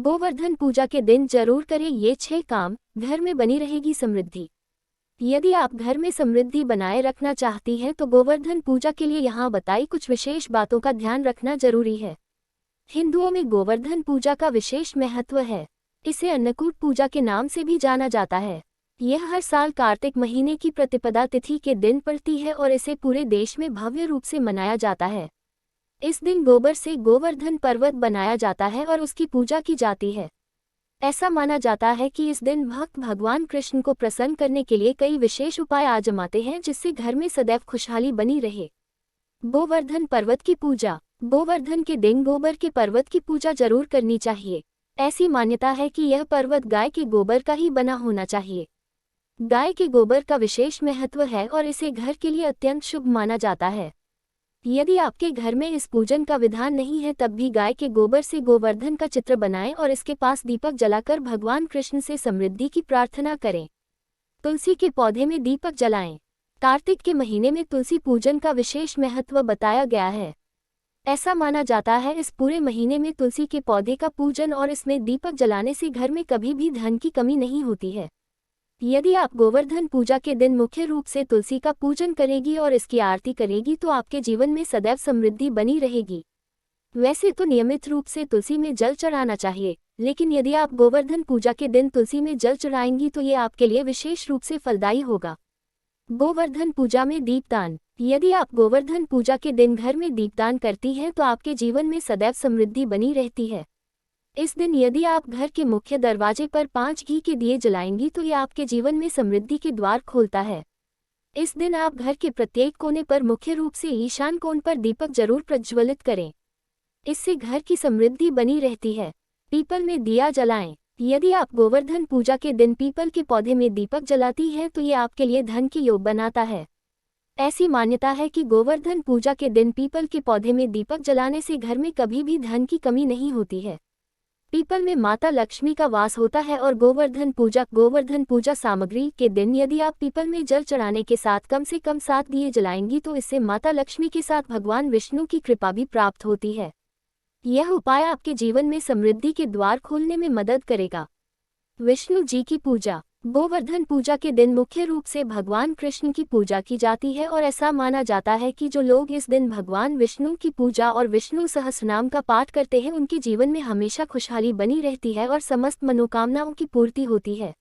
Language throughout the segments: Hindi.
गोवर्धन पूजा के दिन जरूर करें ये 6 काम, घर में बनी रहेगी समृद्धि। यदि आप घर में समृद्धि बनाए रखना चाहती हैं तो गोवर्धन पूजा के लिए यहाँ बताई कुछ विशेष बातों का ध्यान रखना जरूरी है। हिंदुओं में गोवर्धन पूजा का विशेष महत्व है। इसे अन्नकूट पूजा के नाम से भी जाना जाता है। यह हर साल कार्तिक महीने की प्रतिपदा तिथि के दिन पड़ती है और इसे पूरे देश में भव्य रूप से मनाया जाता है। इस दिन गोबर से गोवर्धन पर्वत बनाया जाता है और उसकी पूजा की जाती है। ऐसा माना जाता है कि इस दिन भक्त भगवान कृष्ण को प्रसन्न करने के लिए कई विशेष उपाय आजमाते हैं जिससे घर में सदैव खुशहाली बनी रहे। गोवर्धन पर्वत की पूजा। गोवर्धन के दिन गोबर के पर्वत की पूजा जरूर करनी चाहिए। ऐसी मान्यता है कि यह पर्वत गाय के गोबर का ही बना होना चाहिए। गाय के गोबर का विशेष महत्व है और इसे घर के लिए अत्यंत शुभ माना जाता है। यदि आपके घर में इस पूजन का विधान नहीं है तब भी गाय के गोबर से गोवर्धन का चित्र बनाएं और इसके पास दीपक जलाकर भगवान कृष्ण से समृद्धि की प्रार्थना करें। तुलसी के पौधे में दीपक जलाएं। कार्तिक के महीने में तुलसी पूजन का विशेष महत्व बताया गया है। ऐसा माना जाता है इस पूरे महीने में तुलसी के पौधे का पूजन और इसमें दीपक जलाने से घर में कभी भी धन की कमी नहीं होती है। यदि आप गोवर्धन पूजा के दिन मुख्य रूप से तुलसी का पूजन करेगी और इसकी आरती करेगी तो आपके जीवन में सदैव समृद्धि बनी रहेगी। वैसे तो नियमित रूप से तुलसी में जल चढ़ाना चाहिए, लेकिन यदि आप गोवर्धन पूजा के दिन तुलसी में जल चढ़ाएंगी तो ये आपके लिए विशेष रूप से फलदायी होगा। गोवर्धन पूजा में दीपदान। यदि आप गोवर्धन पूजा के दिन घर में दीपदान करती हैं तो आपके जीवन में सदैव समृद्धि बनी रहती है। इस दिन यदि आप घर के मुख्य दरवाजे पर 5 घी के दिए जलाएंगी तो ये आपके जीवन में समृद्धि के द्वार खोलता है। इस दिन आप घर के प्रत्येक कोने पर मुख्य रूप से ईशान कोण पर दीपक जरूर प्रज्वलित करें। इससे घर की समृद्धि बनी रहती है। पीपल में दिया जलाएं। यदि आप गोवर्धन पूजा के दिन पीपल के पौधे में दीपक जलाती हैं तो ये आपके लिए धन के योग बनाता है। ऐसी मान्यता है कि गोवर्धन पूजा के दिन पीपल के पौधे में दीपक जलाने से घर में कभी भी धन की कमी नहीं होती है। पीपल में माता लक्ष्मी का वास होता है और गोवर्धन पूजा सामग्री के दिन यदि आप पीपल में जल चढ़ाने के साथ कम से कम 7 दिए जलाएंगी तो इससे माता लक्ष्मी के साथ भगवान विष्णु की कृपा भी प्राप्त होती है। यह उपाय आपके जीवन में समृद्धि के द्वार खोलने में मदद करेगा। विष्णु जी की पूजा। गोवर्धन पूजा के दिन मुख्य रूप से भगवान कृष्ण की पूजा की जाती है और ऐसा माना जाता है कि जो लोग इस दिन भगवान विष्णु की पूजा और विष्णु सहस्रनाम का पाठ करते हैं उनके जीवन में हमेशा खुशहाली बनी रहती है और समस्त मनोकामनाओं की पूर्ति होती है।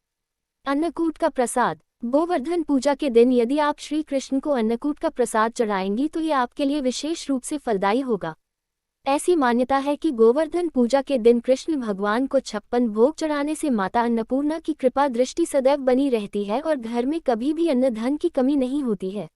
अन्नकूट का प्रसाद। गोवर्धन पूजा के दिन यदि आप श्री कृष्ण को अन्नकूट का प्रसाद चढ़ाएंगी तो ये आपके लिए विशेष रूप से फलदायी होगा। ऐसी मान्यता है कि गोवर्धन पूजा के दिन कृष्ण भगवान को 56 भोग चढ़ाने से माता अन्नपूर्णा की कृपा दृष्टि सदैव बनी रहती है और घर में कभी भी अन्न धन की कमी नहीं होती है।